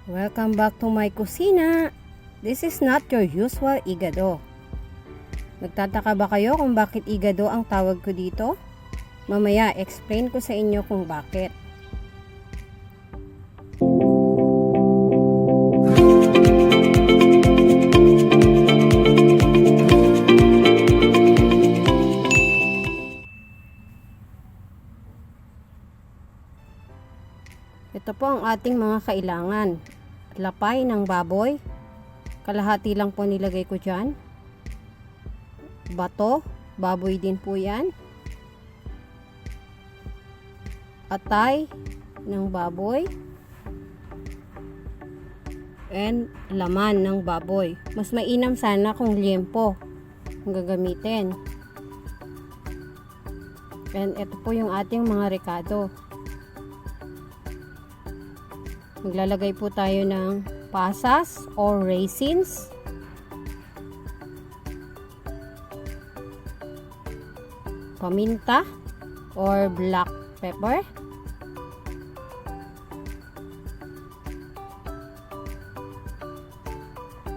Welcome back to my kusina. This is not your usual igado. Nagtataka ba kayo kung bakit igado ang tawag ko dito? Mamaya explain ko sa inyo kung bakit. Ito po ang ating mga kailangan. Lapay ng baboy. Kalahati lang po nilagay ko dyan. Bato. Baboy din po yan. Atay ng baboy. And laman ng baboy. Mas mainam sana kung liempo ang gagamitin. And ito po yung ating mga rekado. Maglalagay po tayo ng pasas or raisins. Paminta or black pepper.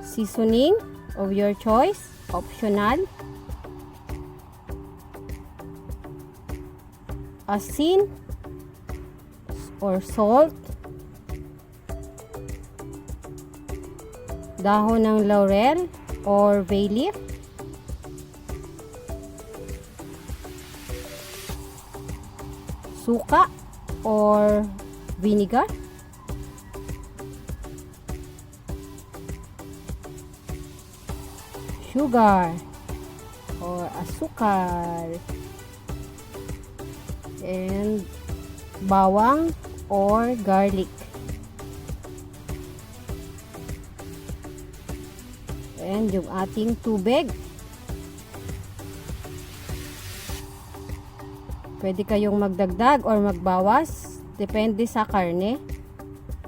Seasoning of your choice, optional. Asin or salt. Dahon ng laurel or bay leaf. Suka or vinegar. Sugar or asukal. And bawang or garlic. And yung ating tubig. Pwede kayong magdagdag or magbawas. Depende sa karne.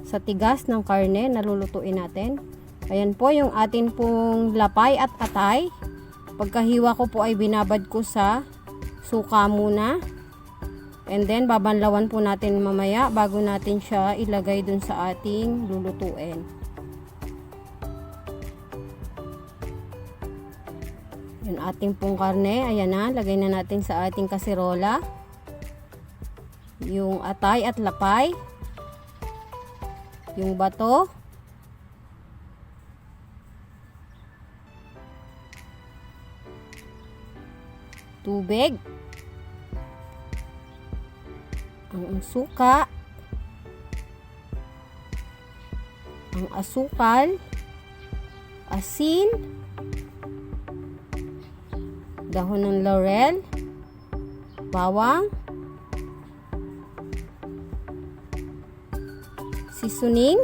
Sa tigas ng karne na lulutuin natin. Ayan po yung atin pong lapay at atay. Pagkahiwa ko po ay binabad ko sa suka muna. And then babanlawan po natin mamaya bago natin siya ilagay dun sa ating lulutuin. Yung ating pong karne, ayan na, lagay na natin sa ating kaserola. Yung atay at lapay. Yung bato. Tubig. Ang suka. Ang asukal. Asin. Dahon ng laurel, bawang, seasoning,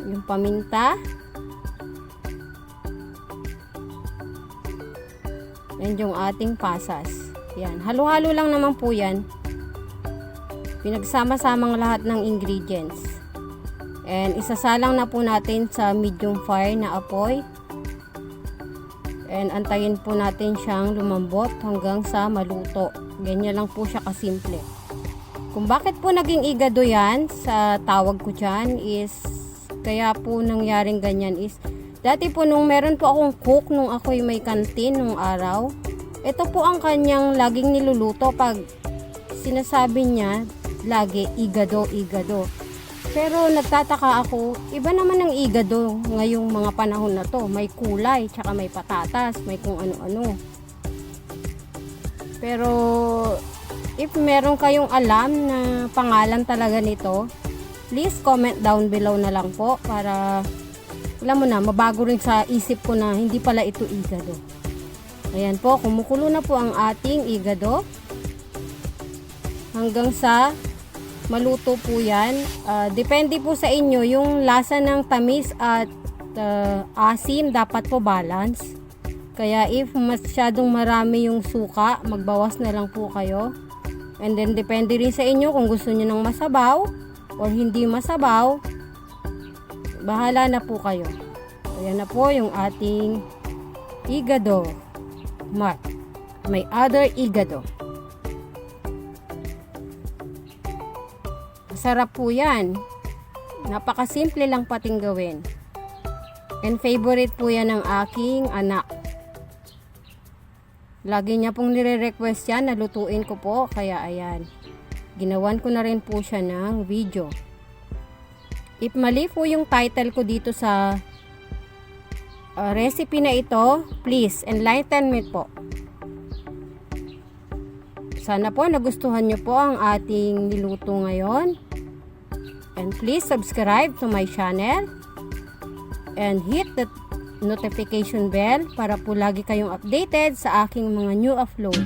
yung paminta, and yung ating pasas. Yan, halo-halo lang naman po yan. Pinagsama-samang lahat ng ingredients. And isasalang na po natin sa medium fire na apoy. And antayin po natin siyang lumambot hanggang sa maluto. Ganyan lang po siya kasimple. Kung bakit po naging igado yan, sa tawag ko dyan is, kaya po nangyaring ganyan is, dati po nung meron po akong cook, nung ako'y may kantin nung araw, ito po ang kanyang laging niluluto pag sinasabi niya, lagi igado, igado. Pero nagtataka ako, iba naman ang igado ngayong mga panahon na to. May kulay, tsaka may patatas, may kung ano-ano. Pero, if meron kayong alam na pangalan talaga nito, please comment down below na lang po para, alam mo na, mabago rin sa isip ko na hindi pala ito igado. Ayan po, kumukulo na po ang ating igado. Hanggang sa maluto po yan. Depende po sa inyo. Yung lasa ng tamis at asim dapat po balance. Kaya if masyadong marami yung suka, magbawas na lang po kayo. And then depende rin sa inyo kung gusto niyo ng masabaw or hindi masabaw. Bahala na po kayo. Ayan na po yung ating igado. May other igado. Sarap po yan. Napakasimple lang pating gawin. And favorite po yan ng aking anak. Lagi niya pong nire-request yan na lutuin ko po. Kaya ayan. Ginawan ko na rin po siya ng video. If mali po yung title ko dito sa recipe na ito, please enlighten me po. Sana po nagustuhan nyo po ang ating niluto ngayon. And please subscribe to my channel. And hit the notification bell para po lagi kayong updated sa aking mga new upload.